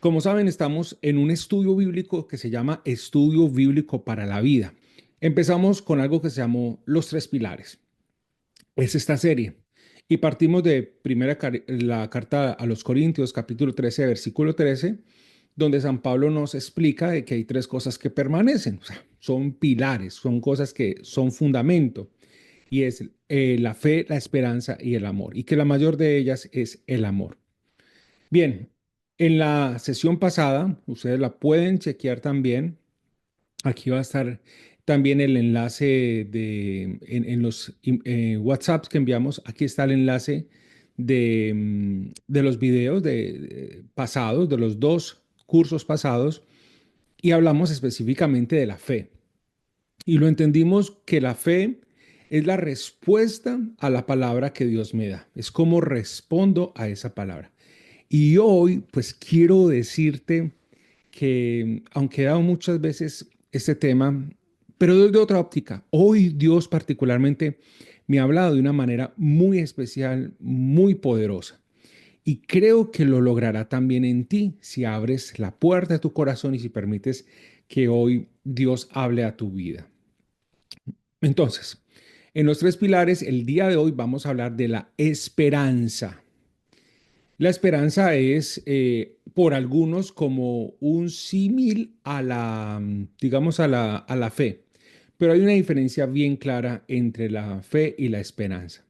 Como saben, estamos en un estudio bíblico que se llama Estudio Bíblico para la Vida. Empezamos con algo que se llamó Los Tres Pilares. Es esta serie. Y partimos de la carta a los Corintios, capítulo 13, versículo 13, donde San Pablo nos explica de que hay tres cosas que permanecen. O sea, son pilares, son cosas que son fundamento. Y es la fe, la esperanza y el amor. Y que la mayor de ellas es el amor. Bien, en la sesión pasada, ustedes la pueden chequear también. Aquí va a estar también el enlace en los WhatsApps que enviamos. Aquí está el enlace de los videos pasados, de los dos cursos pasados, y hablamos específicamente de la fe. Y lo entendimos que la fe es la respuesta a la palabra que Dios me da. Es como respondo a esa palabra. Y hoy, pues quiero decirte que, aunque he dado muchas veces este tema, pero desde otra óptica, hoy Dios particularmente me ha hablado de una manera muy especial, muy poderosa. Y creo que lo logrará también en ti si abres la puerta de tu corazón y si permites que hoy Dios hable a tu vida. Entonces, en los tres pilares, el día de hoy vamos a hablar de la esperanza. La esperanza es, por algunos, como un símil a digamos, a la fe. Pero hay una diferencia bien clara entre la fe y la esperanza.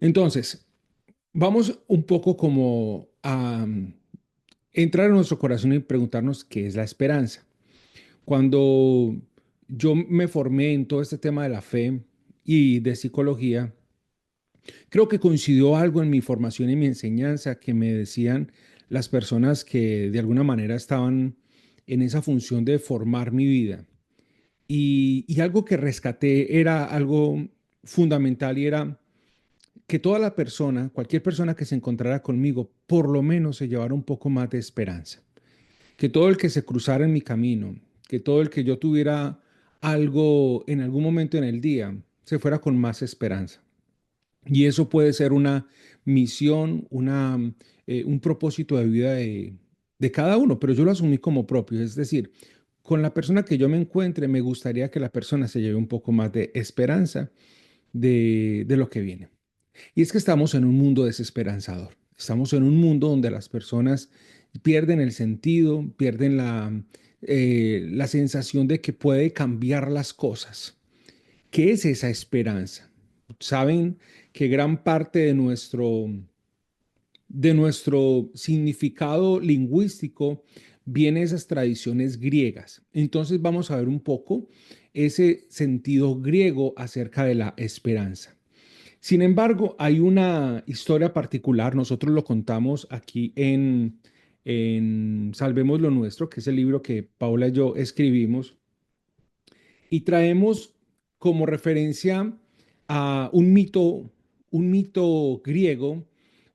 Entonces, vamos un poco como a entrar en nuestro corazón y preguntarnos qué es la esperanza. Cuando yo me formé en todo este tema de la fe y de psicología, creo que coincidió algo en mi formación y mi enseñanza que me decían las personas que de alguna manera estaban en esa función de formar mi vida. Y algo que rescaté era algo fundamental y era que toda la persona, cualquier persona que se encontrara conmigo, por lo menos se llevara un poco más de esperanza. Que todo el que se cruzara en mi camino, que todo el que yo tuviera algo en algún momento en el día, se fuera con más esperanza. Y eso puede ser una misión, un propósito de vida de cada uno, pero yo lo asumí como propio. Es decir, con la persona que yo me encuentre, me gustaría que la persona se lleve un poco más de esperanza de lo que viene. Y es que estamos en un mundo desesperanzador. Estamos en un mundo donde las personas pierden el sentido, pierden la sensación de que puede cambiar las cosas. ¿Qué es esa esperanza? Saben que gran parte de nuestro significado lingüístico viene de esas tradiciones griegas. Entonces vamos a ver un poco ese sentido griego acerca de la esperanza. Sin embargo, hay una historia particular, nosotros lo contamos aquí en Salvemos lo Nuestro, que es el libro que Paula y yo escribimos, y traemos como referencia a un mito griego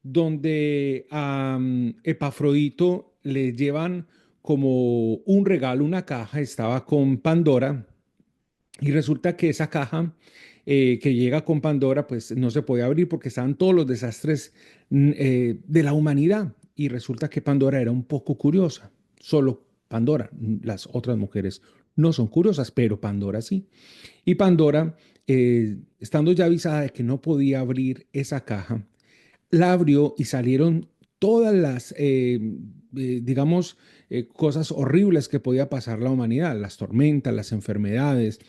donde a Epafrodito le llevan como un regalo, una caja, estaba con Pandora, y resulta que esa caja que llega con Pandora, pues no se podía abrir porque estaban todos los desastres de la humanidad. Y resulta que Pandora era un poco curiosa. Solo Pandora, las otras mujeres no son curiosas, pero Pandora sí. Y Pandora, estando ya avisada de que no podía abrir esa caja, la abrió y salieron todas las, digamos, cosas horribles que podía pasar la humanidad, las tormentas, las enfermedades,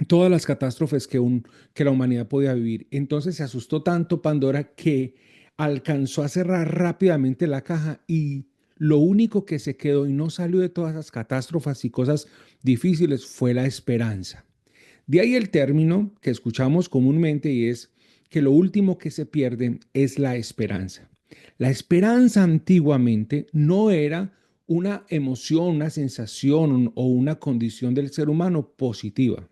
todas las catástrofes que la humanidad podía vivir. Entonces se asustó tanto Pandora que alcanzó a cerrar rápidamente la caja y lo único que se quedó y no salió de todas esas catástrofes y cosas difíciles fue la esperanza. De ahí el término que escuchamos comúnmente y es que lo último que se pierde es la esperanza. La esperanza antiguamente no era una emoción, una sensación o una condición del ser humano positiva.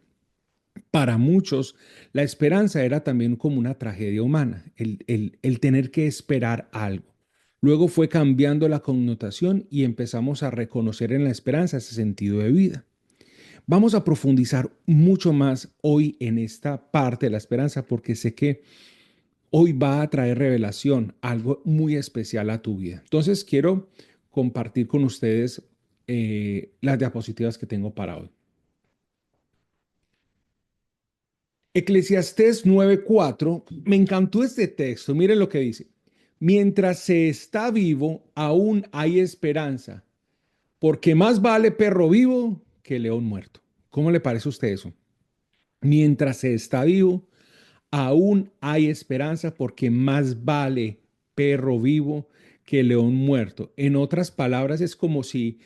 Para muchos, la esperanza era también como una tragedia humana, el tener que esperar algo. Luego fue cambiando la connotación y empezamos a reconocer en la esperanza ese sentido de vida. Vamos a profundizar mucho más hoy en esta parte de la esperanza porque sé que hoy va a traer revelación, algo muy especial a tu vida. Entonces quiero compartir con ustedes las diapositivas que tengo para hoy. Eclesiastés 9:4, me encantó este texto, miren lo que dice. Mientras se está vivo, aún hay esperanza, porque más vale perro vivo que león muerto. ¿Cómo le parece a usted eso? Mientras se está vivo, aún hay esperanza, porque más vale perro vivo que león muerto. En otras palabras, es como si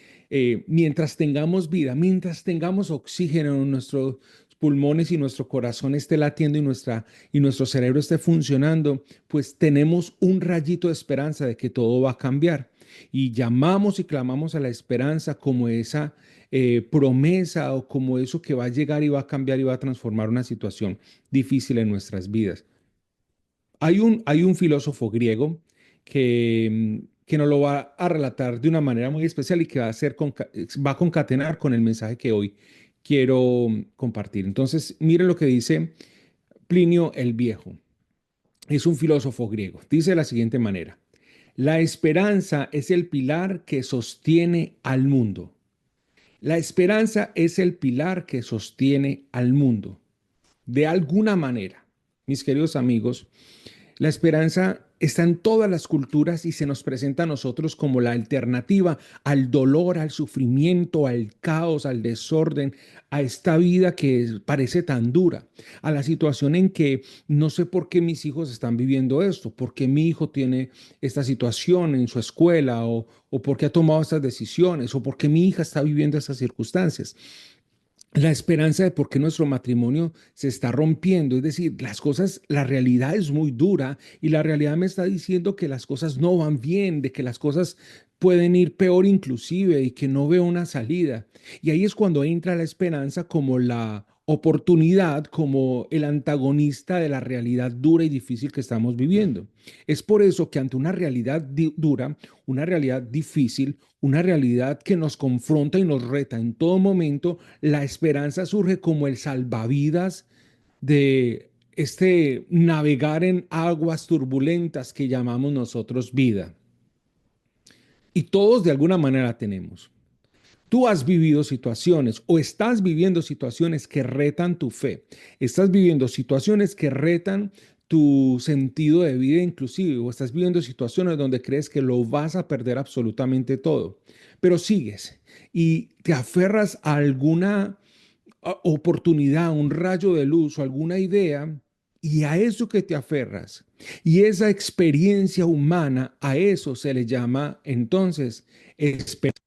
mientras tengamos vida, mientras tengamos oxígeno en nuestros pulmones y nuestro corazón esté latiendo y nuestro cerebro esté funcionando, pues tenemos un rayito de esperanza de que todo va a cambiar. Y llamamos y clamamos a la esperanza como esa promesa o como eso que va a llegar y va a cambiar y va a transformar una situación difícil en nuestras vidas. Hay un filósofo griego que nos lo va a relatar de una manera muy especial y que va a concatenar con el mensaje que hoy quiero compartir. Entonces, miren lo que dice Plinio el Viejo. Es un filósofo griego. Dice de la siguiente manera: la esperanza es el pilar que sostiene al mundo. La esperanza es el pilar que sostiene al mundo. De alguna manera, mis queridos amigos, la esperanza está en todas las culturas y se nos presenta a nosotros como la alternativa al dolor, al sufrimiento, al caos, al desorden, a esta vida que parece tan dura, a la situación en que no sé por qué mis hijos están viviendo esto, por qué mi hijo tiene esta situación en su escuela o por qué ha tomado estas decisiones o por qué mi hija está viviendo estas circunstancias. La esperanza de por qué nuestro matrimonio se está rompiendo, es decir, las cosas, la realidad es muy dura y la realidad me está diciendo que las cosas no van bien, de que las cosas pueden ir peor inclusive y que no veo una salida. Y ahí es cuando entra la esperanza como la oportunidad, como el antagonista de la realidad dura y difícil que estamos viviendo. Es por eso que ante una realidad dura, una realidad difícil, una realidad que nos confronta y nos reta en todo momento, la esperanza surge como el salvavidas de este navegar en aguas turbulentas que llamamos nosotros vida. Y todos de alguna manera tenemos. Tú has vivido situaciones o estás viviendo situaciones que retan tu fe. Estás viviendo situaciones que retan tu sentido de vida inclusive, o estás viviendo situaciones donde crees que lo vas a perder absolutamente todo, pero sigues y te aferras a alguna oportunidad, un rayo de luz o alguna idea, y a eso que te aferras y esa experiencia humana, a eso se le llama entonces esperanza.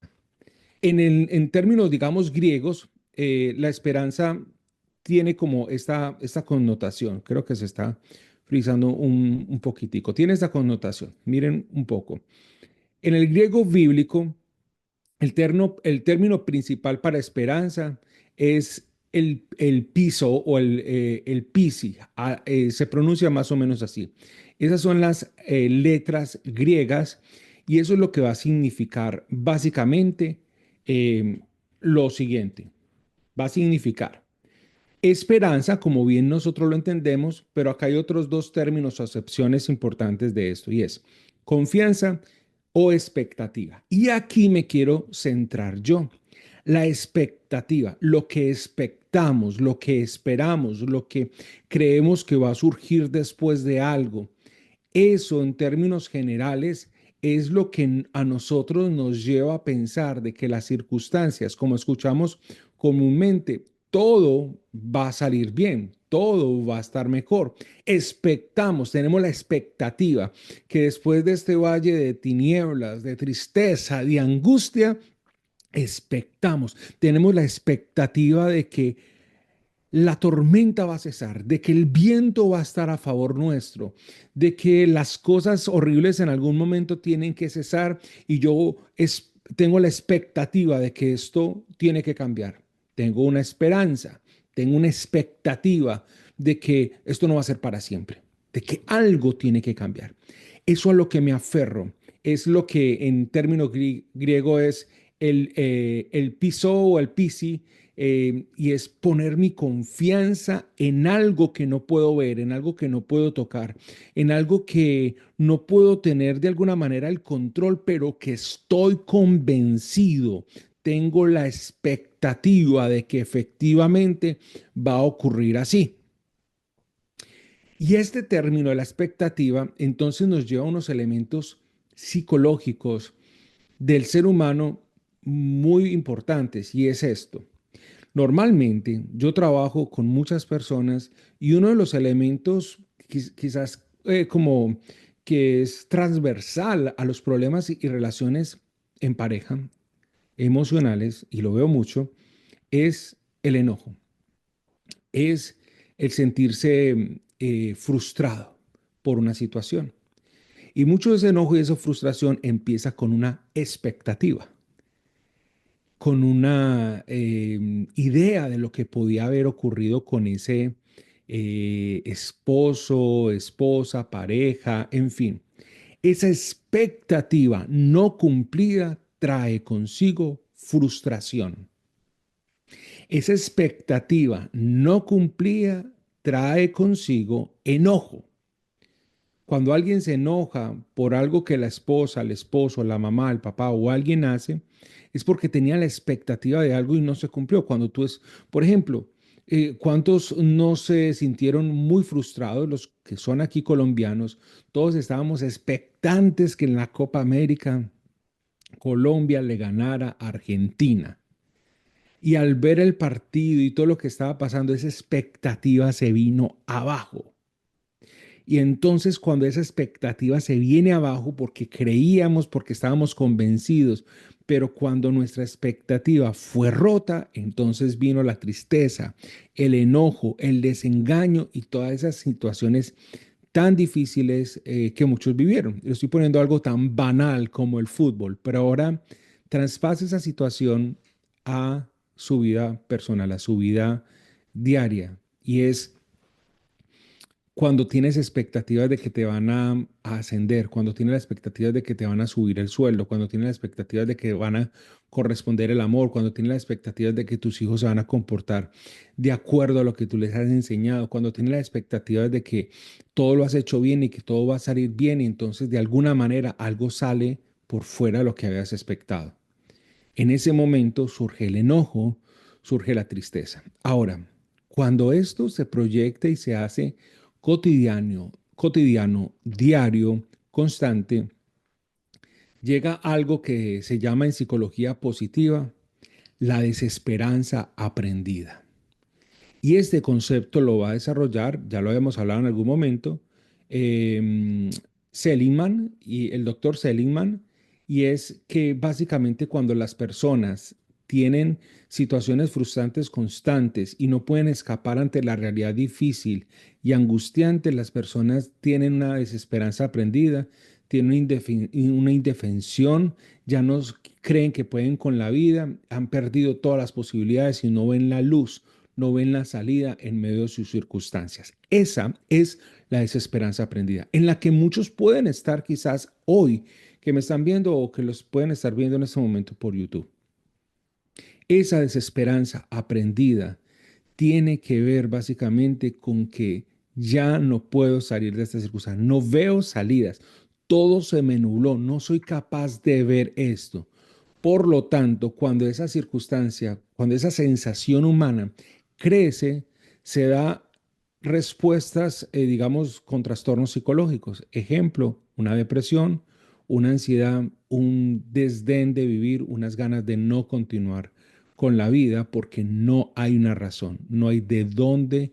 En términos, digamos, griegos, la esperanza tiene como esta connotación. Creo que se está frizando un poquitico. Tiene esta connotación. Miren un poco. En el griego bíblico, el término principal para esperanza es el piso o el pisi. Se pronuncia más o menos así. Esas son las letras griegas y eso es lo que va a significar básicamente eh, lo siguiente. Va a significar esperanza, como bien nosotros lo entendemos, pero acá hay otros dos términos o acepciones importantes de esto y es confianza o expectativa. Y aquí me quiero centrar yo. La expectativa, lo que expectamos, lo que esperamos, lo que creemos que va a surgir después de algo. Eso en términos generales es lo que a nosotros nos lleva a pensar de que las circunstancias, como escuchamos comúnmente, todo va a salir bien, todo va a estar mejor. Expectamos, tenemos la expectativa que después de este valle de tinieblas, de tristeza, de angustia, expectamos, tenemos la expectativa de que la tormenta va a cesar, de que el viento va a estar a favor nuestro, de que las cosas horribles en algún momento tienen que cesar y tengo la expectativa de que esto tiene que cambiar. Tengo una esperanza, tengo una expectativa de que esto no va a ser para siempre, de que algo tiene que cambiar. Eso a lo que me aferro es lo que en términos griego es el piso o el pisi, y es poner mi confianza en algo que no puedo ver, en algo que no puedo tocar, en algo que no puedo tener de alguna manera el control, pero que estoy convencido, tengo la expectativa de que efectivamente va a ocurrir así. Y este término de la expectativa entonces nos lleva a unos elementos psicológicos del ser humano muy importantes, y es esto. Normalmente yo trabajo con muchas personas y uno de los elementos quizás como que es transversal a los problemas y relaciones en pareja emocionales, y lo veo mucho, es el enojo, es el sentirse frustrado por una situación. Y mucho de ese enojo y esa frustración empieza con una expectativa, con una idea de lo que podía haber ocurrido con ese esposo, esposa, pareja, en fin. Esa expectativa no cumplida trae consigo frustración. Esa expectativa no cumplida trae consigo enojo. Cuando alguien se enoja por algo que la esposa, el esposo, la mamá, el papá o alguien hace, es porque tenía la expectativa de algo y no se cumplió. Cuando tú es, por ejemplo, ¿cuántos no se sintieron muy frustrados? Los que son aquí colombianos, todos estábamos expectantes que en la Copa América Colombia le ganara a Argentina. Y al ver el partido y todo lo que estaba pasando, esa expectativa se vino abajo. Y entonces cuando esa expectativa se viene abajo porque creíamos, porque estábamos convencidos, pero cuando nuestra expectativa fue rota, entonces vino la tristeza, el enojo, el desengaño y todas esas situaciones tan difíciles que muchos vivieron. Yo estoy poniendo algo tan banal como el fútbol, pero ahora traspasa esa situación a su vida personal, a su vida diaria. Y es cuando tienes expectativas de que te van a ascender, cuando tienes las expectativas de que te van a subir el sueldo, cuando tienes las expectativas de que van a corresponder el amor, cuando tienes las expectativas de que tus hijos se van a comportar de acuerdo a lo que tú les has enseñado, cuando tienes las expectativas de que todo lo has hecho bien y que todo va a salir bien, y entonces de alguna manera algo sale por fuera de lo que habías expectado. En ese momento surge el enojo, surge la tristeza. Ahora, cuando esto se proyecta y se hace cotidiano, diario, constante, llega algo que se llama en psicología positiva la desesperanza aprendida. Y este concepto lo va a desarrollar, ya lo habíamos hablado en algún momento, Seligman y el doctor Seligman, y es que básicamente cuando las personas tienen situaciones frustrantes constantes y no pueden escapar ante la realidad difícil y angustiante, las personas tienen una desesperanza aprendida, tienen una indefensión, ya no creen que pueden con la vida, han perdido todas las posibilidades y no ven la luz, no ven la salida en medio de sus circunstancias. Esa es la desesperanza aprendida, en la que muchos pueden estar quizás hoy, que me están viendo o que los pueden estar viendo en este momento por YouTube. Esa desesperanza aprendida tiene que ver básicamente con que ya no puedo salir de esta circunstancia, no veo salidas, todo se me nubló, no soy capaz de ver esto. Por lo tanto, cuando esa circunstancia, cuando esa sensación humana crece, se da respuestas, digamos, con trastornos psicológicos. Ejemplo, una depresión, una ansiedad, un desdén de vivir, unas ganas de no continuar con la vida porque no hay una razón, no hay de dónde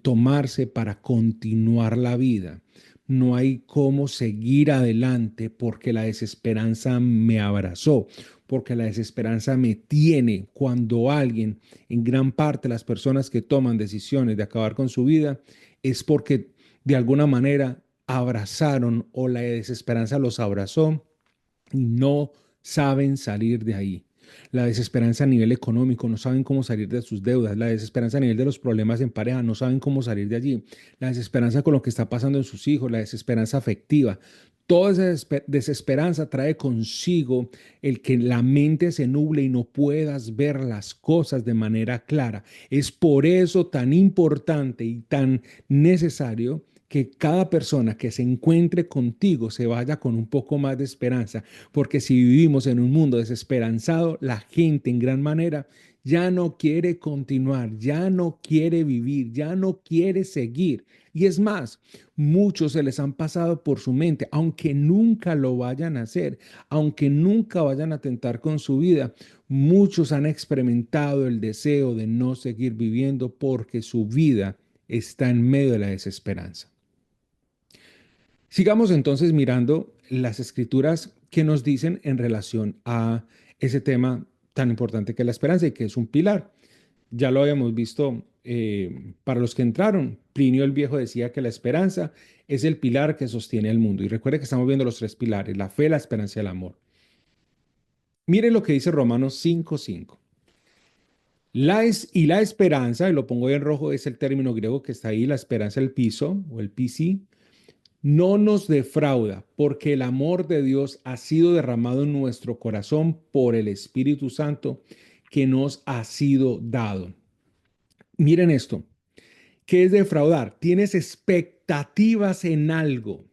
tomarse para continuar la vida. No hay cómo seguir adelante porque la desesperanza me abrazó, porque la desesperanza me tiene. Cuando alguien, en gran parte las personas que toman decisiones de acabar con su vida, es porque de alguna manera abrazaron o la desesperanza los abrazó y no saben salir de ahí. La desesperanza a nivel económico, no saben cómo salir de sus deudas. La desesperanza a nivel de los problemas en pareja, no saben cómo salir de allí. La desesperanza con lo que está pasando en sus hijos, la desesperanza afectiva. Toda esa desesperanza trae consigo el que la mente se nuble y no puedas ver las cosas de manera clara. Es por eso tan importante y tan necesario que cada persona que se encuentre contigo se vaya con un poco más de esperanza, porque si vivimos en un mundo desesperanzado, la gente en gran manera ya no quiere continuar, ya no quiere vivir, ya no quiere seguir. Y es más, muchos se les han pasado por su mente, aunque nunca lo vayan a hacer, aunque nunca vayan a tentar con su vida. Muchos han experimentado el deseo de no seguir viviendo porque su vida está en medio de la desesperanza. Sigamos entonces mirando las escrituras que nos dicen en relación a ese tema tan importante que es la esperanza y que es un pilar. Ya lo habíamos visto para los que entraron. Plinio el Viejo decía que la esperanza es el pilar que sostiene el mundo. Y recuerde que estamos viendo los tres pilares, la fe, la esperanza y el amor. Mire lo que dice Romanos 5:5. Y la esperanza, y lo pongo en rojo, es el término griego que está ahí, la esperanza, el piso o el pisi, no nos defrauda, porque el amor de Dios ha sido derramado en nuestro corazón por el Espíritu Santo que nos ha sido dado. Miren esto. ¿Qué es defraudar? Tienes expectativas en algo,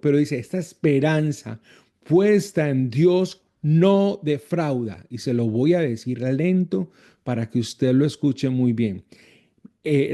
pero dice, esta esperanza puesta en Dios no defrauda. Y se lo voy a decir lento para que usted lo escuche muy bien.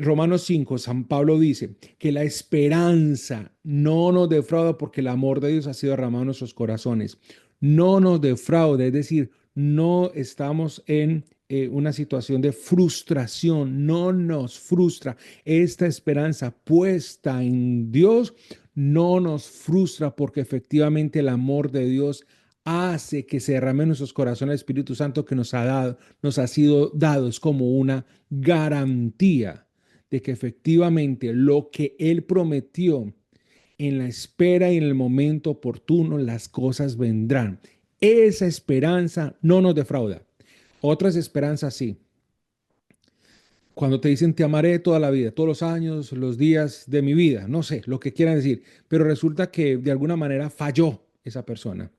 Romanos 5, San Pablo dice que la esperanza no nos defrauda porque el amor de Dios ha sido derramado en nuestros corazones. No nos defrauda, es decir, no estamos en una situación de frustración, no nos frustra. Esta esperanza puesta en Dios no nos frustra porque efectivamente el amor de Dios hace que se derrame en nuestros corazones el Espíritu Santo que nos ha dado, nos ha sido dado. Es como una garantía de que efectivamente lo que Él prometió en la espera y en el momento oportuno, las cosas vendrán. Esa esperanza no nos defrauda. Otras esperanzas sí. Cuando te dicen te amaré toda la vida, todos los años, los días de mi vida, no sé, lo que quieran decir, pero resulta que de alguna manera falló esa persona.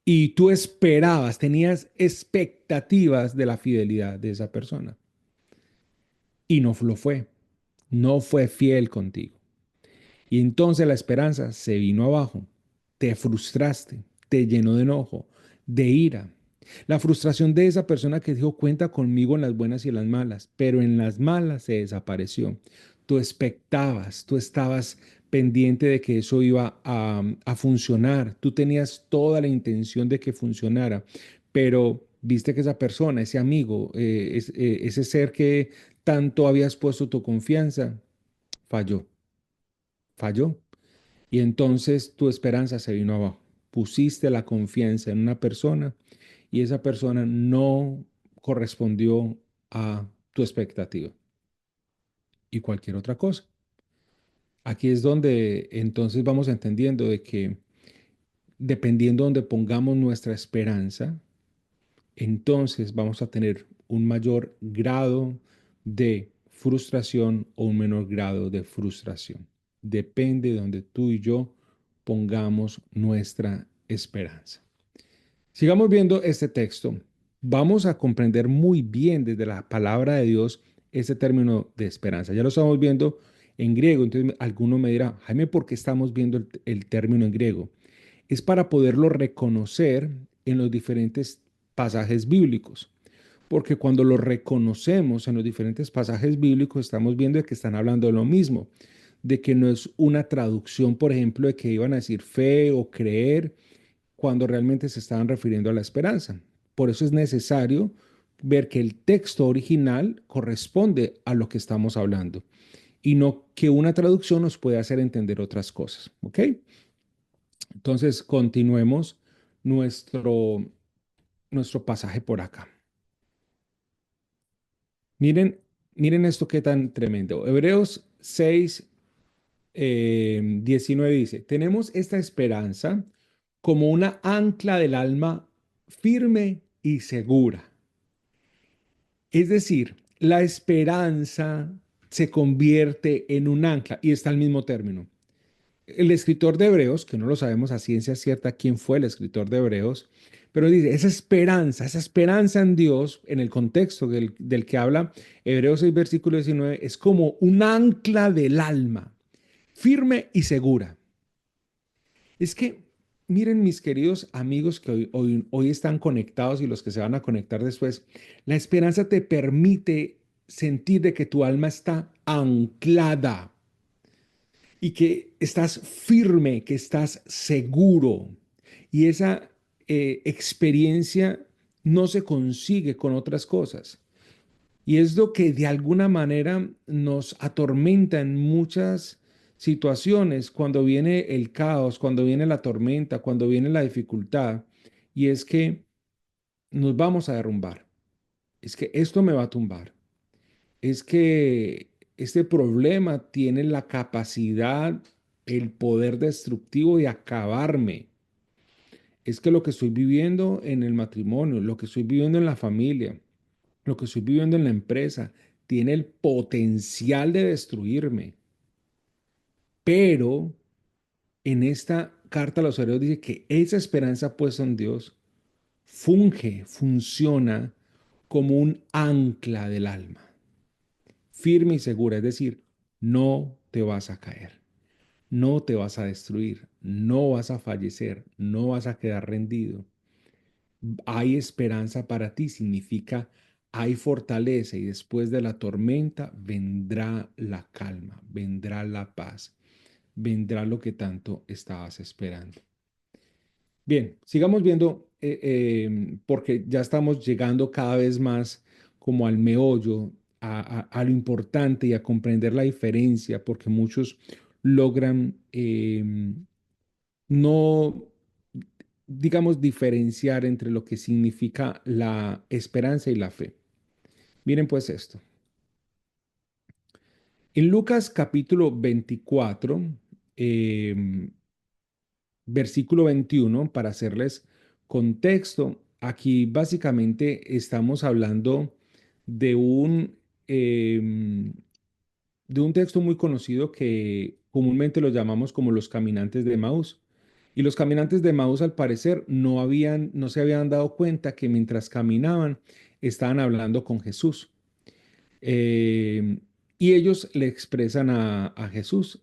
Y tú esperabas, tenías expectativas de la fidelidad de esa persona. Y no lo fue. No fue fiel contigo. Y entonces la esperanza se vino abajo. Te frustraste, te llenó de enojo, de ira. La frustración de esa persona que dijo cuenta conmigo en las buenas y en las malas, pero en las malas se desapareció. Tú expectabas, tú estabas pendiente de que eso iba a funcionar. Tú tenías toda la intención de que funcionara, pero viste que esa persona, ese amigo, ese ser que tanto habías puesto tu confianza, falló, falló. Y entonces tu esperanza se vino abajo. Pusiste la confianza en una persona y esa persona no correspondió a tu expectativa y cualquier otra cosa. Aquí es donde entonces vamos entendiendo de que dependiendo de donde pongamos nuestra esperanza, entonces vamos a tener un mayor grado de frustración o un menor grado de frustración. Depende de donde tú y yo pongamos nuestra esperanza. Sigamos viendo este texto. Vamos a comprender muy bien desde la palabra de Dios este término de esperanza. Ya lo estamos viendo en griego, entonces alguno me dirá, Jaime, ¿por qué estamos viendo el término en griego? Es para poderlo reconocer en los diferentes pasajes bíblicos. Porque cuando lo reconocemos en los diferentes pasajes bíblicos, estamos viendo que están hablando de lo mismo, de que no es una traducción, por ejemplo, de que iban a decir fe o creer, cuando realmente se estaban refiriendo a la esperanza. Por eso es necesario ver que el texto original corresponde a lo que estamos hablando y no que una traducción nos pueda hacer entender otras cosas. ¿Ok? Entonces, continuemos nuestro, nuestro pasaje por acá. Miren, miren esto qué tan tremendo. Hebreos 6, 19 dice, tenemos esta esperanza como una ancla del alma firme y segura. Es decir, la esperanza se convierte en un ancla y está el mismo término. El escritor de Hebreos, que no lo sabemos a ciencia cierta quién fue el escritor de Hebreos, pero dice, esa esperanza en Dios, en el contexto del que habla Hebreos 6, versículo 19, es como un ancla del alma, firme y segura. Es que, miren mis queridos amigos que hoy están conectados y los que se van a conectar después, la esperanza te permite sentir de que tu alma está anclada y que estás firme, que estás seguro. Y esa experiencia no se consigue con otras cosas. Y es lo que de alguna manera nos atormenta en muchas situaciones cuando viene el caos, cuando viene la tormenta, cuando viene la dificultad. Y es que nos vamos a derrumbar. Es que esto me va a tumbar. Es que este problema tiene la capacidad, el poder destructivo de acabarme. Es que lo que estoy viviendo en el matrimonio, lo que estoy viviendo en la familia, lo que estoy viviendo en la empresa, tiene el potencial de destruirme. Pero en esta carta a los hebreos dice que esa esperanza puesta en Dios funciona como un ancla del alma, firme y segura, es decir, no te vas a caer, no te vas a destruir, no vas a fallecer, no vas a quedar rendido. Hay esperanza para ti, significa hay fortaleza y después de la tormenta vendrá la calma, vendrá la paz, vendrá lo que tanto estabas esperando. Bien, sigamos viendo porque ya estamos llegando cada vez más como al meollo, a lo importante y a comprender la diferencia, porque muchos logran no, digamos, diferenciar entre lo que significa la esperanza y la fe. Miren pues esto. En Lucas capítulo 24, eh, versículo 21, para hacerles contexto, aquí básicamente estamos hablando de eh, de un texto muy conocido que comúnmente lo llamamos como los caminantes de Maús. Y los caminantes de Maús, al parecer, no se habían dado cuenta que mientras caminaban estaban hablando con Jesús. Eh, y ellos le expresan a Jesús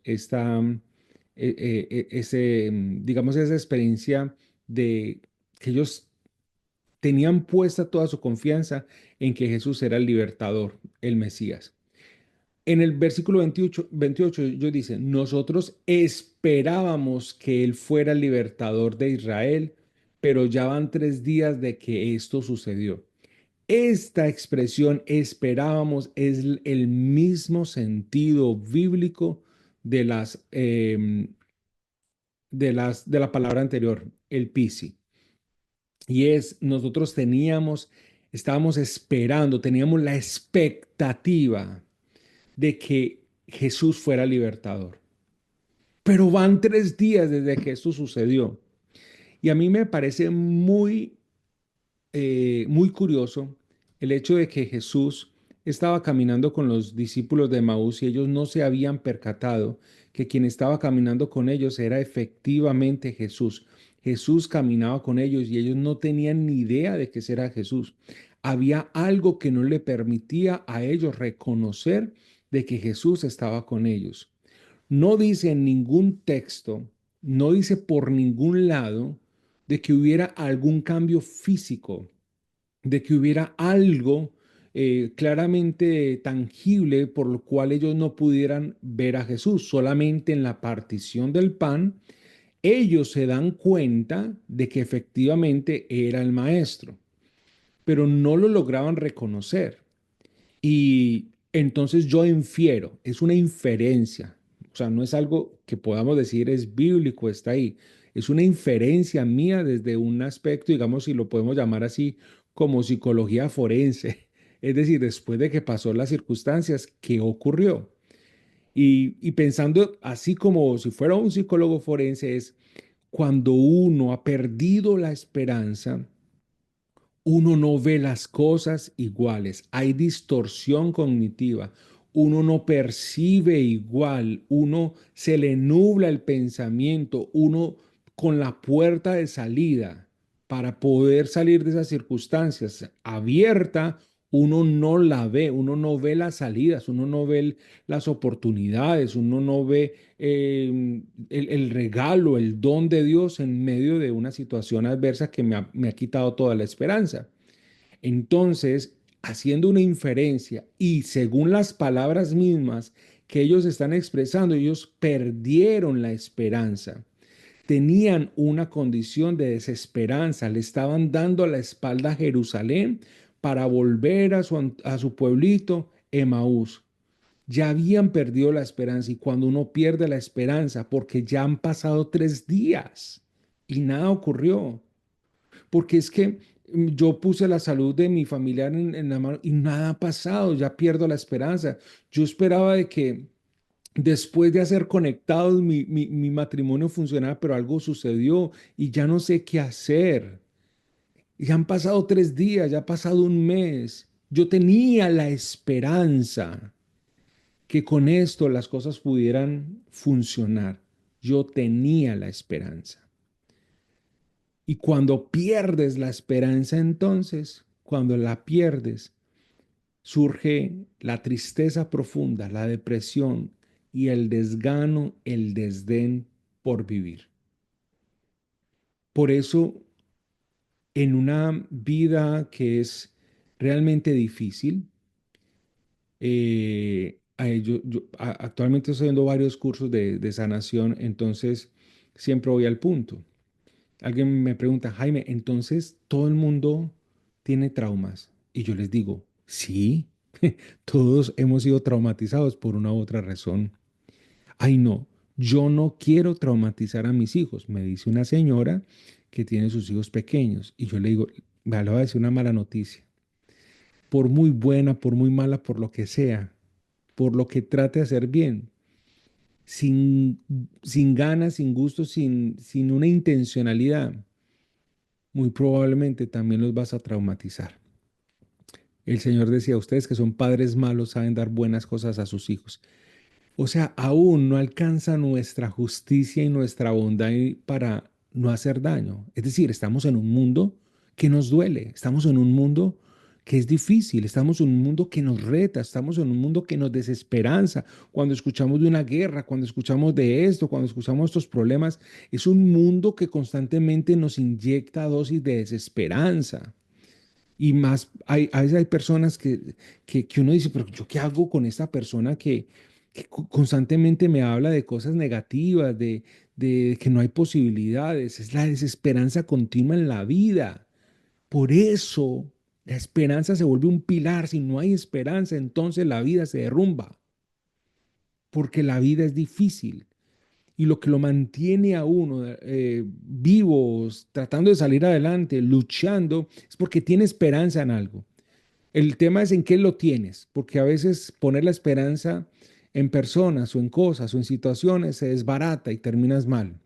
digamos, esa experiencia de que ellos tenían puesta toda su confianza en que Jesús era el libertador, el Mesías. En el versículo 28 ellos dicen, nosotros esperábamos que Él fuera el libertador de Israel, pero ya van 3 días de que esto sucedió. Esta expresión esperábamos es el mismo sentido bíblico de de la palabra anterior, el pisi. Y es, nosotros estábamos esperando, teníamos la expectativa de que Jesús fuera libertador. Pero van 3 días desde que esto sucedió. Y a mí me parece muy curioso el hecho de que Jesús estaba caminando con los discípulos de Maús y ellos no se habían percatado que quien estaba caminando con ellos era efectivamente Jesús. Jesús caminaba con ellos y ellos no tenían ni idea de que era Jesús. Había algo que no le permitía a ellos reconocer de que Jesús estaba con ellos. No dice en ningún texto, no dice por ningún lado de que hubiera algún cambio físico, de que hubiera algo claramente tangible por lo cual ellos no pudieran ver a Jesús. Solamente en la partición del pan, ellos se dan cuenta de que efectivamente era el maestro, pero no lo lograban reconocer. Y entonces yo infiero, es una inferencia, o sea, no es algo que podamos decir es bíblico, está ahí, es una inferencia mía desde un aspecto, digamos, si lo podemos llamar así, como psicología forense, es decir, después de que pasó las circunstancias, ¿qué ocurrió? Y pensando así como si fuera un psicólogo forense, es cuando uno ha perdido la esperanza, uno no ve las cosas iguales, hay distorsión cognitiva, uno no percibe igual, uno se le nubla el pensamiento, uno con la puerta de salida para poder salir de esas circunstancias abierta, uno no la ve, uno no ve las salidas, uno no ve las oportunidades, uno no ve el regalo, el don de Dios en medio de una situación adversa que me ha quitado toda la esperanza. Entonces, haciendo una inferencia y según las palabras mismas que ellos están expresando, ellos perdieron la esperanza. Tenían una condición de desesperanza, le estaban dando la espalda a Jerusalén para volver a su pueblito, Emaús. Ya habían perdido la esperanza y cuando uno pierde la esperanza, porque ya han pasado 3 días y nada ocurrió, porque es que yo puse la salud de mi familiar en la mano y nada ha pasado, ya pierdo la esperanza. Yo esperaba de que después de hacer conectados mi matrimonio funcionara, pero algo sucedió y ya no sé qué hacer. Ya han pasado 3 días, ya ha pasado un mes. Yo tenía la esperanza que con esto las cosas pudieran funcionar. Yo tenía la esperanza. Y cuando pierdes la esperanza, entonces, cuando la pierdes, surge la tristeza profunda, la depresión y el desgano, el desdén por vivir. Por eso, en una vida que es realmente difícil, actualmente estoy haciendo varios cursos de sanación, entonces siempre voy al punto. Alguien me pregunta, Jaime, entonces todo el mundo tiene traumas. Y yo les digo, sí, todos hemos sido traumatizados por una u otra razón. Ay, no, yo no quiero traumatizar a mis hijos, me dice una señora que tiene sus hijos pequeños. Y yo le digo, le voy a decir una mala noticia. Por muy buena, por muy mala, por lo que sea, por lo que trate de hacer bien, sin, sin ganas, sin gusto, sin una intencionalidad, muy probablemente también los vas a traumatizar. El Señor decía, ustedes que son padres malos saben dar buenas cosas a sus hijos. O sea, aún no alcanza nuestra justicia y nuestra bondad para no hacer daño. Es decir, estamos en un mundo que nos duele, estamos en un mundo que es difícil, estamos en un mundo que nos reta, estamos en un mundo que nos desesperanza. Cuando escuchamos de una guerra, cuando escuchamos de esto, cuando escuchamos estos problemas, es un mundo que constantemente nos inyecta dosis de desesperanza. Y más, a veces hay personas que uno dice, pero ¿yo qué hago con esta persona que constantemente me habla de cosas negativas, de que no hay posibilidades? Es la desesperanza continua en la vida. Por eso la esperanza se vuelve un pilar. Si no hay esperanza, entonces la vida se derrumba, porque la vida es difícil. Y lo que lo mantiene a uno vivo, tratando de salir adelante, luchando, es porque tiene esperanza en algo. El tema es en qué lo tienes, porque a veces poner la esperanza en personas o en cosas o en situaciones se desbarata y terminas mal.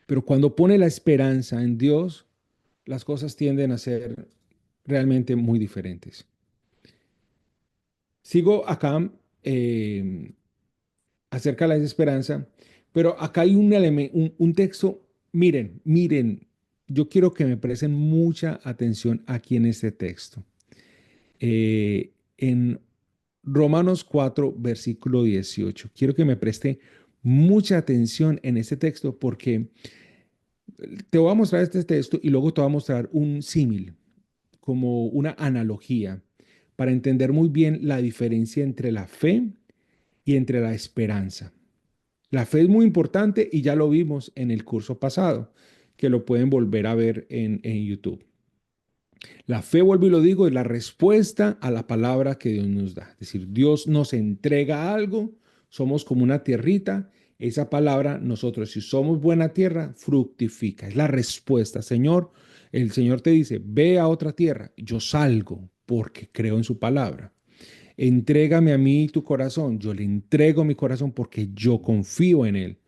Pero cuando pone la esperanza en Dios, las cosas tienden a ser realmente muy diferentes. Sigo acá eh, acerca de la desesperanza, pero acá hay un texto. Miren, yo quiero que me presten mucha atención aquí en este texto. En Romanos 4, versículo 18. Quiero que me preste mucha atención en este texto porque te voy a mostrar este texto y luego te voy a mostrar un símil, como una analogía, para entender muy bien la diferencia entre la fe y entre la esperanza. La fe es muy importante y ya lo vimos en el curso pasado, que lo pueden volver a ver en YouTube. La fe, vuelvo y lo digo, es la respuesta a la palabra que Dios nos da. Es decir, Dios nos entrega algo, somos como una tierrita, esa palabra nosotros, si somos buena tierra, fructifica. Es la respuesta. Señor, el Señor te dice, ve a otra tierra. Yo salgo porque creo en su palabra. Entrégame a mí tu corazón. Yo le entrego mi corazón porque yo confío en él.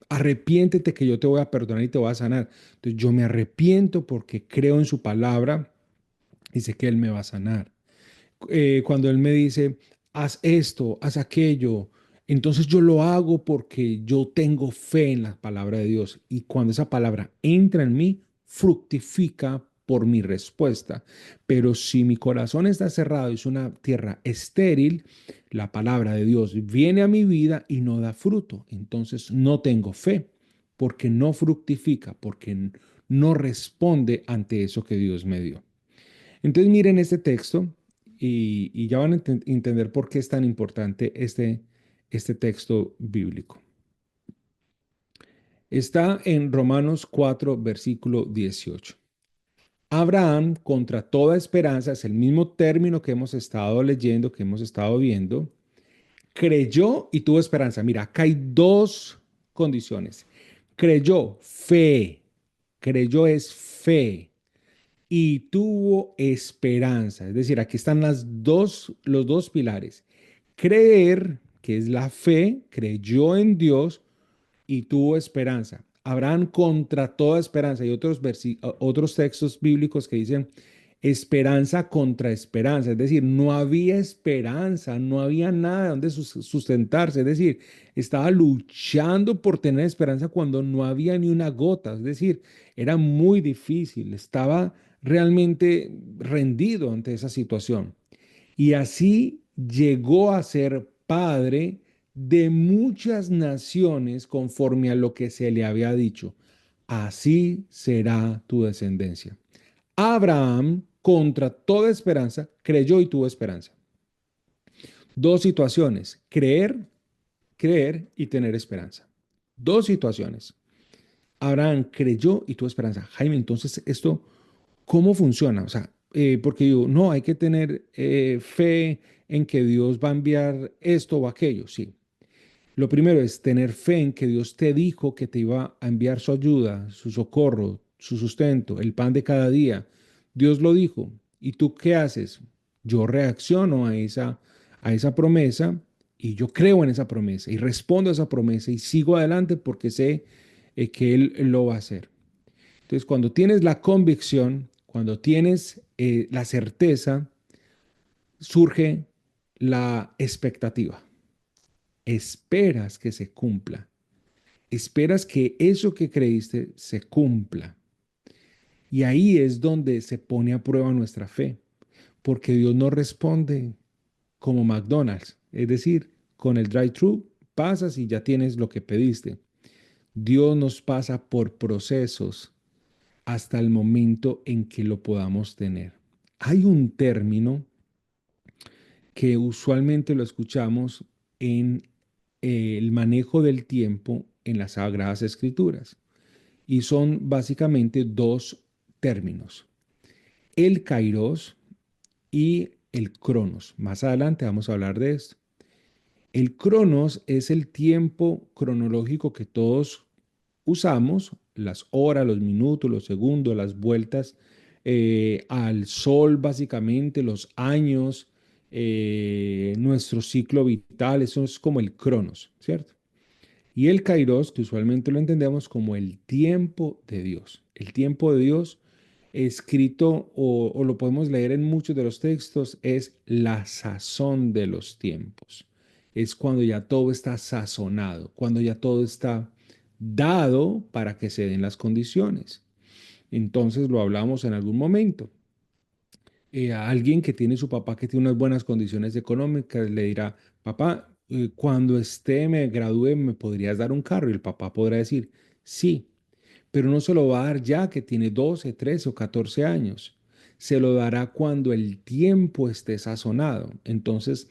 Arrepiéntete que yo te voy a perdonar y te voy a sanar. Entonces yo me arrepiento porque creo en su palabra y sé que Él me va a sanar. Cuando Él me dice, haz esto, haz aquello. Entonces yo lo hago porque yo tengo fe en la palabra de Dios. Y cuando esa palabra entra en mí, fructifica por mi respuesta. Pero si mi corazón está cerrado, es una tierra estéril, la palabra de Dios viene a mi vida y no da fruto. Entonces no tengo fe porque no fructifica, porque no responde ante eso que Dios me dio. Entonces miren este texto y ya van a entender por qué es tan importante este texto bíblico. Está en Romanos 4, versículo 18. Abraham, contra toda esperanza, es el mismo término que hemos estado leyendo, que hemos estado viendo, creyó y tuvo esperanza. Mira, acá hay dos condiciones. Creyó, fe. Creyó es fe y tuvo esperanza. Es decir, aquí están los dos pilares. Creer, que es la fe, creyó en Dios y tuvo esperanza. Abraham contra toda esperanza. Hay otros textos bíblicos que dicen esperanza contra esperanza. Es decir, no había esperanza, no había nada donde sustentarse. Es decir, estaba luchando por tener esperanza cuando no había ni una gota. Es decir, era muy difícil. Estaba realmente rendido ante esa situación. Y así llegó a ser padre de muchas naciones conforme a lo que se le había dicho. Así será tu descendencia. Abraham, contra toda esperanza, creyó y tuvo esperanza. Dos situaciones, creer y tener esperanza. Dos situaciones. Abraham creyó y tuvo esperanza. Jaime, entonces esto, ¿cómo funciona? O sea, porque digo, no, hay que tener fe en que Dios va a enviar esto o aquello. Sí. Lo primero es tener fe en que Dios te dijo que te iba a enviar su ayuda, su socorro, su sustento, el pan de cada día. Dios lo dijo. ¿Y tú qué haces? Yo reacciono a esa promesa y yo creo en esa promesa y respondo a esa promesa y sigo adelante porque sé que Él lo va a hacer. Entonces, cuando tienes la convicción, cuando tienes la certeza, surge la expectativa. Esperas que se cumpla. Esperas que eso que creíste se cumpla. Y ahí es donde se pone a prueba nuestra fe, porque Dios no responde como McDonald's, es decir, con el drive-thru pasas y ya tienes lo que pediste. Dios nos pasa por procesos hasta el momento en que lo podamos tener. Hay un término que usualmente lo escuchamos en el manejo del tiempo en las Sagradas Escrituras y son básicamente dos términos, el kairos y el cronos. Más adelante vamos a hablar de esto. El cronos es el tiempo cronológico que todos usamos, las horas, los minutos, los segundos, las vueltas al sol, básicamente, los años, nuestro ciclo vital, eso es como el cronos, ¿cierto? Y el kairos, que usualmente lo entendemos como el tiempo de Dios. El tiempo de Dios, escrito o lo podemos leer en muchos de los textos, es la sazón de los tiempos. Es cuando ya todo está sazonado, cuando ya todo está dado para que se den las condiciones. Entonces lo hablamos en algún momento. A alguien que tiene su papá que tiene unas buenas condiciones económicas le dirá, papá, cuando me gradúe, ¿me podrías dar un carro? Y el papá podrá decir, sí, pero no se lo va a dar ya que tiene 12, 13 o 14 años. Se lo dará cuando el tiempo esté sazonado. Entonces,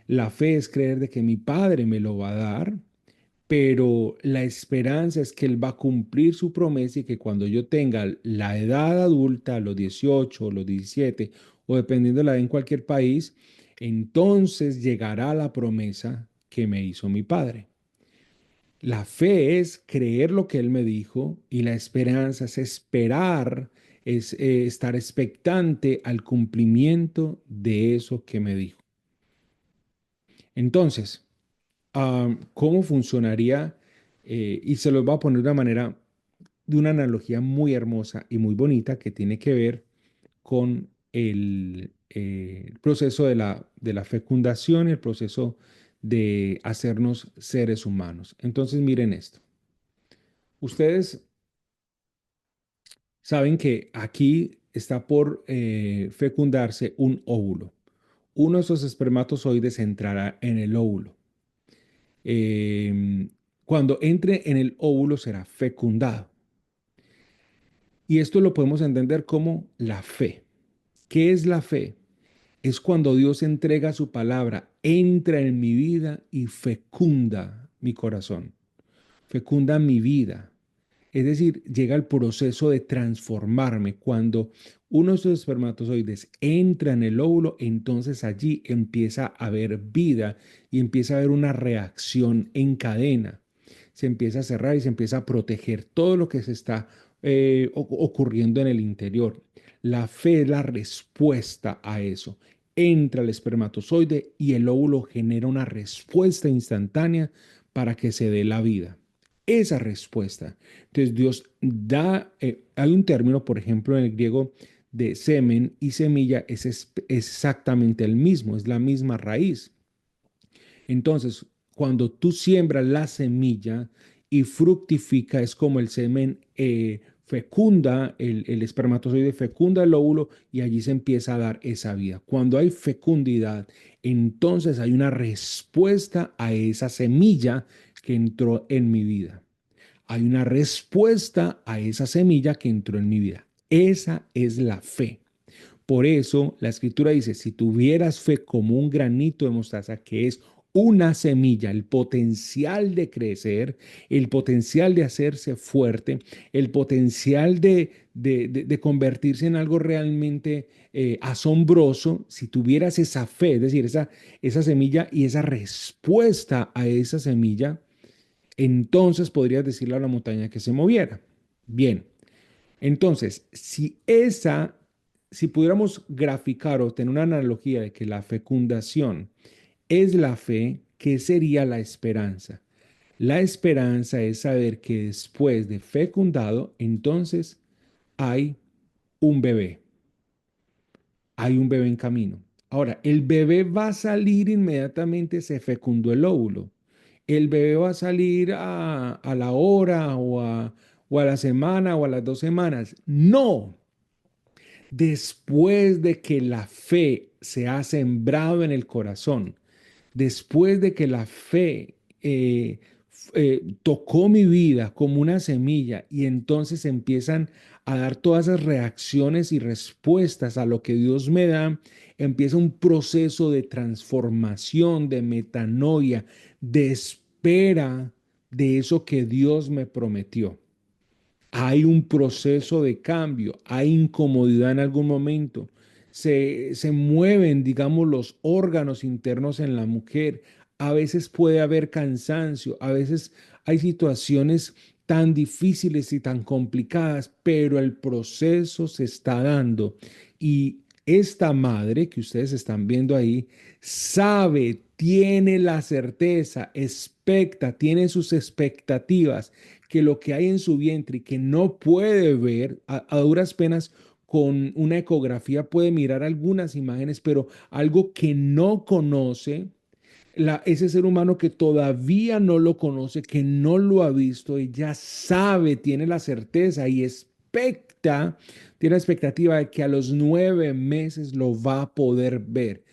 la fe es creer de que mi padre me lo va a dar, pero la esperanza es que Él va a cumplir su promesa y que cuando yo tenga la edad adulta, los 18, los 17, o dependiendo de la edad en cualquier país, entonces llegará la promesa que me hizo mi Padre. La fe es creer lo que Él me dijo y la esperanza es esperar, es estar expectante al cumplimiento de eso que me dijo. Entonces, ¿cómo funcionaría? Y se los voy a poner de una manera, de una analogía muy hermosa y muy bonita que tiene que ver con el proceso de la fecundación y el proceso de hacernos seres humanos. Entonces, miren esto. Ustedes saben que aquí está por fecundarse un óvulo. Uno de esos espermatozoides entrará en el óvulo. Eh, Cuando entre en el óvulo será fecundado. Y esto lo podemos entender como la fe. ¿Qué es la fe? Es cuando Dios entrega su palabra, entra en mi vida y fecunda mi corazón, fecunda mi vida. Es decir, llega el proceso de transformarme. Cuando uno de esos espermatozoides entra en el óvulo, entonces allí empieza a haber vida y empieza a haber una reacción en cadena. Se empieza a cerrar y se empieza a proteger todo lo que se está ocurriendo en el interior. La fe es la respuesta a eso. Entra el espermatozoide y el óvulo genera una respuesta instantánea para que se dé la vida. Esa respuesta. Entonces Dios da, hay un término, por ejemplo, en el griego de semen y semilla, es exactamente el mismo, es la misma raíz. Entonces, cuando tú siembras la semilla y fructifica, es como el semen fecunda, el espermatozoide fecunda el óvulo y allí se empieza a dar esa vida. Cuando hay fecundidad, entonces hay una respuesta a esa semilla que entró en mi vida. Hay una respuesta a esa semilla que entró en mi vida. Esa es la fe. Por eso la escritura dice, si tuvieras fe como un granito de mostaza, que es una semilla, el potencial de crecer, el potencial de hacerse fuerte, el potencial de convertirse en algo realmente asombroso, si tuvieras esa fe, es decir, esa semilla y esa respuesta a esa semilla, entonces podrías decirle a la montaña que se moviera. Bien, entonces, si pudiéramos graficar o tener una analogía de que la fecundación es la fe, ¿qué sería la esperanza? La esperanza es saber que después de fecundado, entonces hay un bebé, hay un bebé en camino. Ahora, el bebé va a salir inmediatamente, se fecundó el óvulo. El bebé va a salir a la hora o a la semana o a las 2 semanas. No, después de que la fe se ha sembrado en el corazón, después de que la fe tocó mi vida como una semilla y entonces empiezan a dar todas esas reacciones y respuestas a lo que Dios me da, empieza un proceso de transformación, de metanoia, de espera de eso que Dios me prometió. Hay un proceso de cambio, hay incomodidad en algún momento, se mueven, digamos, los órganos internos en la mujer, a veces puede haber cansancio, a veces hay situaciones tan difíciles y tan complicadas, pero el proceso se está dando y esta madre que ustedes están viendo ahí sabe, tiene la certeza, expecta, tiene sus expectativas que lo que hay en su vientre y que no puede ver a duras penas con una ecografía puede mirar algunas imágenes, pero algo que no conoce, ese ser humano que todavía no lo conoce, que no lo ha visto, ella sabe, tiene la certeza y expecta, tiene la expectativa de que a los 9 meses lo va a poder ver,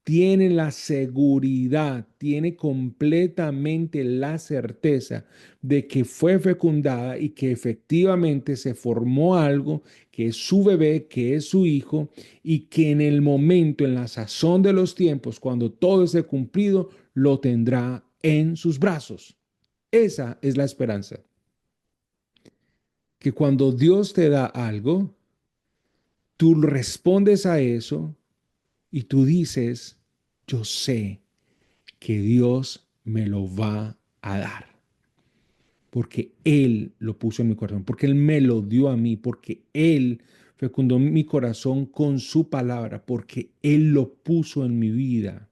tiene la seguridad, tiene completamente la certeza de que fue fecundada y que efectivamente se formó algo que es su bebé, que es su hijo y que en el momento, en la sazón de los tiempos, cuando todo esté cumplido, lo tendrá en sus brazos. Esa es la esperanza. Que cuando Dios te da algo, tú respondes a eso y tú dices, yo sé que Dios me lo va a dar. Porque Él lo puso en mi corazón, porque Él me lo dio a mí, porque Él fecundó mi corazón con su palabra, porque Él lo puso en mi vida.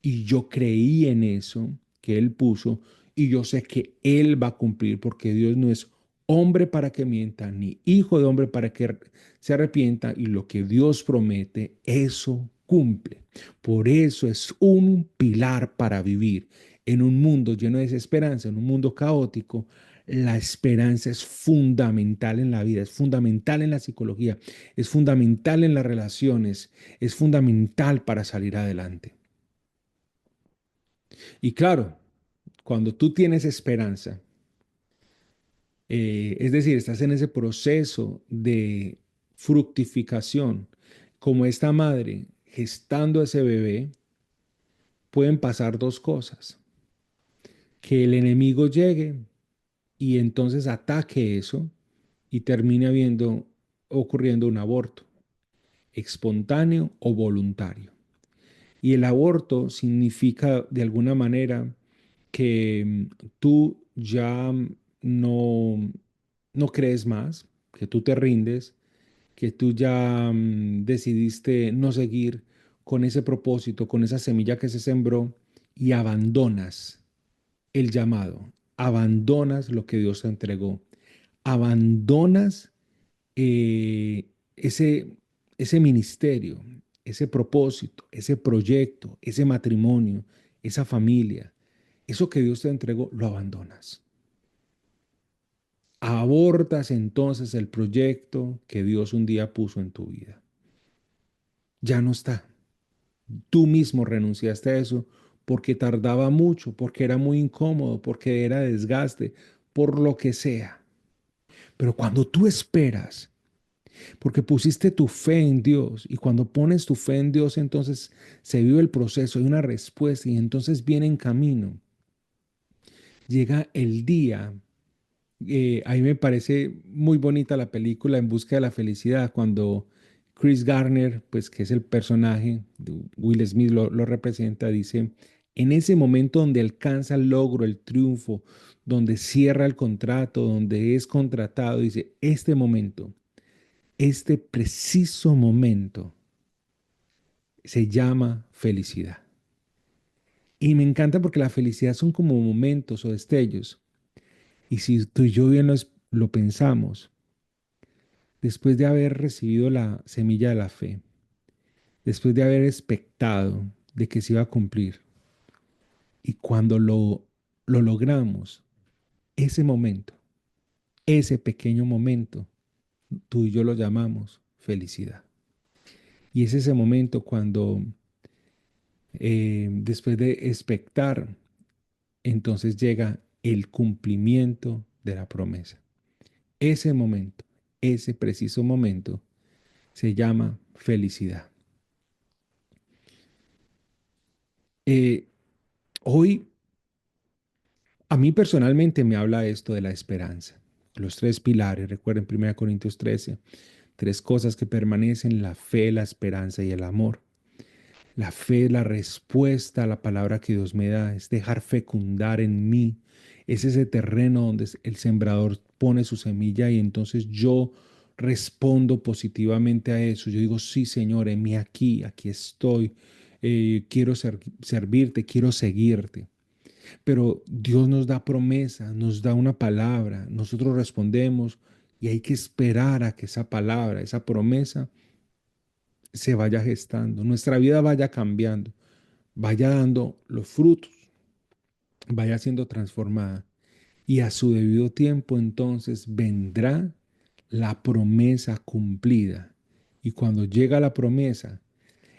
Y yo creí en eso que Él puso y yo sé que Él va a cumplir porque Dios no es hombre para que mienta, ni hijo de hombre para que se arrepienta, y lo que Dios promete, eso cumple. Por eso es un pilar para vivir en un mundo lleno de desesperanza, en un mundo caótico. La esperanza es fundamental en la vida, es fundamental en la psicología, es fundamental en las relaciones, es fundamental para salir adelante. Y claro, cuando tú tienes esperanza, es decir, estás en ese proceso de fructificación, como esta madre gestando a ese bebé, pueden pasar dos cosas. Que el enemigo llegue y entonces ataque eso y termine ocurriendo un aborto, espontáneo o voluntario. Y el aborto significa de alguna manera que tú ya no, no crees más, que tú te rindes, que tú ya decidiste no seguir con ese propósito, con esa semilla que se sembró y abandonas el llamado, abandonas lo que Dios te entregó, abandonas eh, ese, ese ministerio, ese propósito, ese proyecto, ese matrimonio, esa familia, eso que Dios te entregó, lo abandonas. Abortas entonces el proyecto que Dios un día puso en tu vida. Ya no está. Tú mismo renunciaste a eso porque tardaba mucho, porque era muy incómodo, porque era desgaste, por lo que sea. Pero cuando tú esperas, porque pusiste tu fe en Dios, y cuando pones tu fe en Dios, entonces se vive el proceso, hay una respuesta y entonces viene en camino. Llega el día. A mí me parece muy bonita la película En busca de la felicidad, cuando Chris Garner, pues que es el personaje, Will Smith lo representa, dice, en ese momento donde alcanza el logro, el triunfo, donde cierra el contrato, donde es contratado, dice, este momento, este preciso momento se llama felicidad. Y me encanta porque la felicidad son como momentos o destellos. Y si tú y yo bien lo pensamos, después de haber recibido la semilla de la fe, después de haber expectado de que se iba a cumplir, y cuando lo logramos, ese momento, ese pequeño momento, tú y yo lo llamamos felicidad. Y es ese momento cuando, después de expectar, entonces llega el cumplimiento de la promesa. Ese momento, ese preciso momento, se llama felicidad. Eh, Hoy, a mí personalmente me habla esto de la esperanza. Los tres pilares, recuerden 1 Corintios 13, tres cosas que permanecen: la fe, la esperanza y el amor. La fe es la respuesta a la palabra que Dios me da, es dejar fecundar en mí. Es ese terreno donde el sembrador pone su semilla y entonces yo respondo positivamente a eso. Yo digo, sí, Señor, en mí aquí estoy. Quiero servirte, quiero seguirte. Pero Dios nos da promesa, nos da una palabra, nosotros respondemos y hay que esperar a que esa palabra, esa promesa se vaya gestando, nuestra vida vaya cambiando, vaya dando los frutos, vaya siendo transformada. Y a su debido tiempo entonces vendrá la promesa cumplida. Y cuando llega la promesa,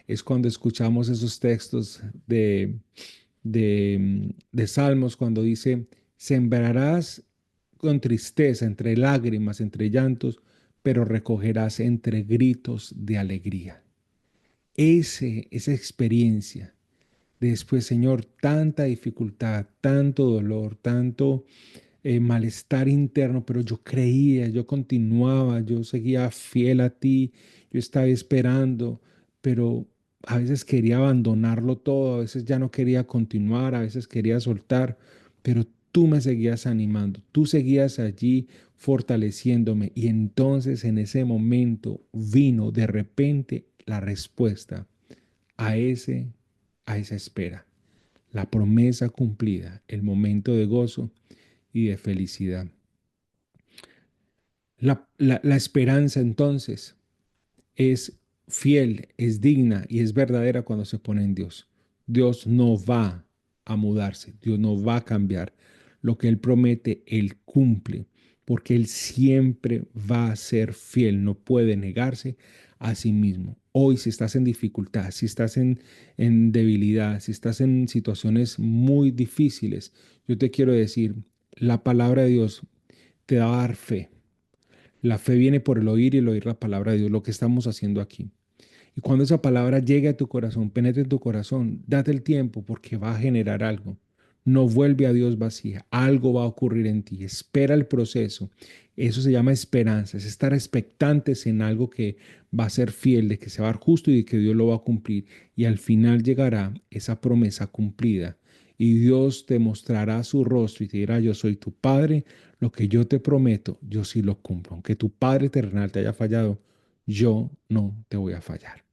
es cuando escuchamos esos textos de Salmos, cuando dice, sembrarás con tristeza, entre lágrimas, entre llantos, pero recogerás entre gritos de alegría. Esa experiencia de después, Señor, tanta dificultad, tanto dolor, tanto malestar interno, pero yo creía, yo continuaba, yo seguía fiel a ti, yo estaba esperando, pero a veces quería abandonarlo todo, a veces ya no quería continuar, a veces quería soltar, pero tú me seguías animando, tú seguías allí fortaleciéndome, y entonces en ese momento vino de repente la respuesta a a esa espera, la promesa cumplida, el momento de gozo y de felicidad. La esperanza entonces es fiel, es digna y es verdadera cuando se pone en Dios. Dios no va a mudarse, Dios no va a cambiar. Lo que Él promete, Él cumple, porque Él siempre va a ser fiel, no puede negarse a sí mismo. Hoy, si estás en dificultad, si estás en debilidad, si estás en situaciones muy difíciles, yo te quiero decir, la palabra de Dios te va a dar fe. La fe viene por el oír y el oír la palabra de Dios, lo que estamos haciendo aquí. Y cuando esa palabra llegue a tu corazón, penetre en tu corazón, date el tiempo porque va a generar algo. No vuelve a Dios vacía, algo va a ocurrir en ti. Espera el proceso. Eso se llama esperanza, es estar expectantes en algo que va a ser fiel, de que se va a dar justo y de que Dios lo va a cumplir. Y al final llegará esa promesa cumplida. Y Dios te mostrará su rostro y te dirá, yo soy tu Padre, lo que yo te prometo, yo sí lo cumplo. Aunque tu Padre terrenal te haya fallado, yo no te voy a fallar.